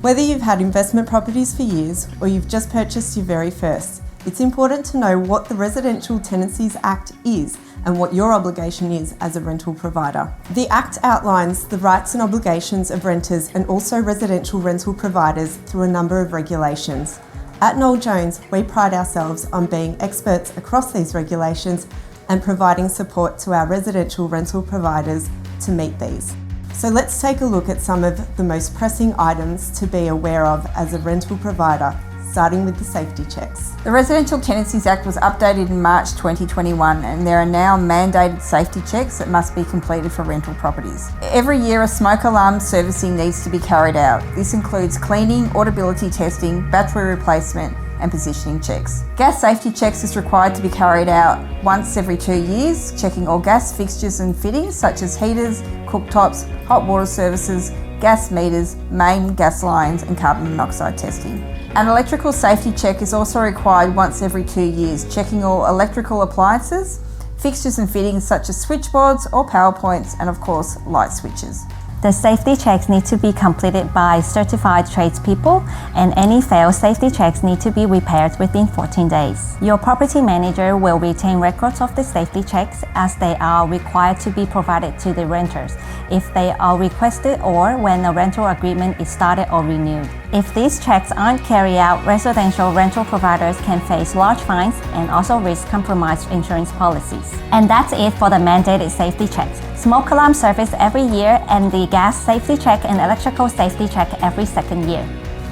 Whether you've had investment properties for years or you've just purchased your very first, it's important to know what the Residential Tenancies Act is and what your obligation is as a rental provider. The Act outlines the rights and obligations of renters and also residential rental providers through a number of regulations. At Noel Jones, we pride ourselves on being experts across these regulations and providing support to our residential rental providers to meet these. So let's take a look at some of the most pressing items to be aware of as a rental provider, starting with the safety checks. The Residential Tenancies Act was updated in March 2021 and there are now mandated safety checks that must be completed for rental properties. Every year a smoke alarm servicing needs to be carried out. This includes cleaning, audibility testing, battery replacement and positioning checks. Gas safety checks is required to be carried out once every 2 years, checking all gas fixtures and fittings such as heaters, cooktops, hot water services, gas meters, main gas lines and carbon monoxide testing. An electrical safety check is also required once every 2 years, checking all electrical appliances, fixtures and fittings such as switchboards or power points and of course light switches. The safety checks need to be completed by certified tradespeople and any failed safety checks need to be repaired within 14 days. Your property manager will retain records of the safety checks as they are required to be provided to the renters if they are requested or when a rental agreement is started or renewed. If these checks aren't carried out, residential rental providers can face large fines and also risk compromised insurance policies. And that's it for the mandated safety checks. Smoke alarm service every year and the gas safety check and electrical safety check every second year.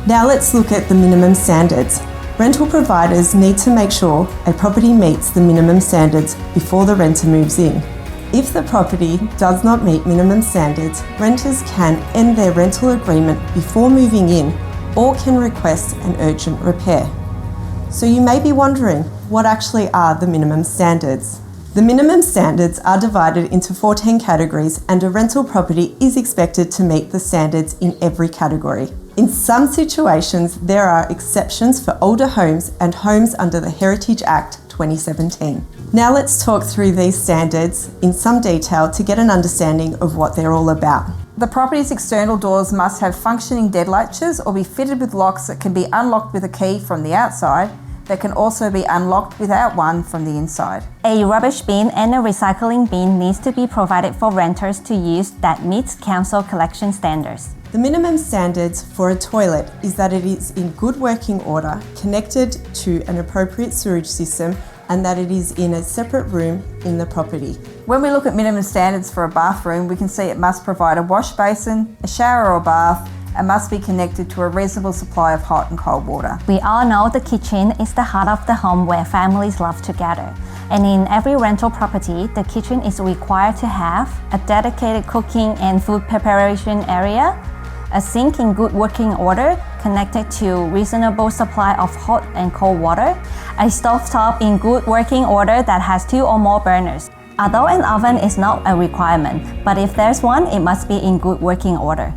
Now let's look at the minimum standards. Rental providers need to make sure a property meets the minimum standards before the renter moves in. If the property does not meet minimum standards, renters can end their rental agreement before moving in or can request an urgent repair. So you may be wondering, what actually are the minimum standards? The minimum standards are divided into 14 categories and a rental property is expected to meet the standards in every category. In some situations, there are exceptions for older homes and homes under the Heritage Act 2017. Now let's talk through these standards in some detail to get an understanding of what they're all about. The property's external doors must have functioning dead latches or be fitted with locks that can be unlocked with a key from the outside that can also be unlocked without one from the inside. A rubbish bin and a recycling bin needs to be provided for renters to use that meets council collection standards. The minimum standards for a toilet is that it is in good working order, connected to an appropriate sewage system, and that it is in a separate room in the property. When we look at minimum standards for a bathroom, we can see it must provide a wash basin, a shower or bath, and must be connected to a reasonable supply of hot and cold water. We all know the kitchen is the heart of the home where families love to gather. And in every rental property, the kitchen is required to have a dedicated cooking and food preparation area, a sink in good working order connected to reasonable supply of hot and cold water, a stovetop in good working order that has 2 or more burners. Although an oven is not a requirement, but if there's one, it must be in good working order.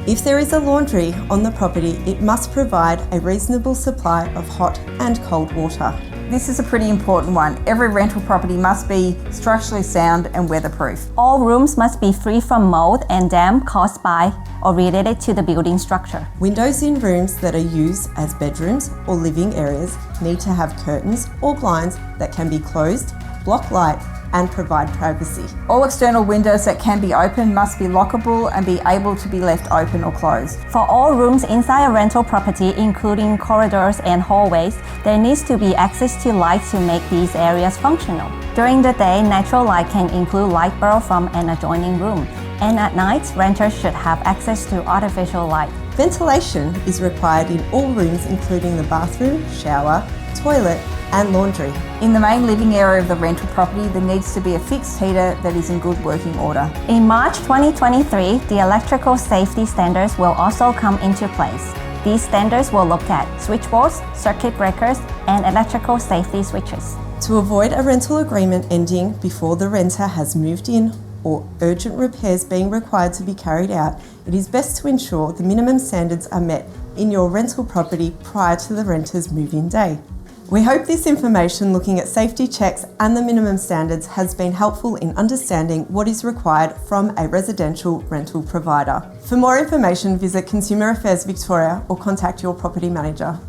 If there is a laundry on the property, it must provide a reasonable supply of hot and cold water. This is a pretty important one. Every rental property must be structurally sound and weatherproof. All rooms must be free from mold and damp caused by or related to the building structure. Windows in rooms that are used as bedrooms or living areas need to have curtains or blinds that can be closed, block light, and provide privacy. All external windows that can be opened must be lockable and be able to be left open or closed. For all rooms inside a rental property, including corridors and hallways, there needs to be access to light to make these areas functional. During the day, natural light can include light bulb from an adjoining room, and at night, renters should have access to artificial light. Ventilation is required in all rooms, including the bathroom, shower, toilet, and laundry. In the main living area of the rental property, there needs to be a fixed heater that is in good working order. In March 2023, the electrical safety standards will also come into place. These standards will look at switchboards, circuit breakers, and electrical safety switches. To avoid a rental agreement ending before the renter has moved in or urgent repairs being required to be carried out, it is best to ensure the minimum standards are met in your rental property prior to the renter's move-in day. We hope this information looking at safety checks and the minimum standards has been helpful in understanding what is required from a residential rental provider. For more information, visit Consumer Affairs Victoria or contact your property manager.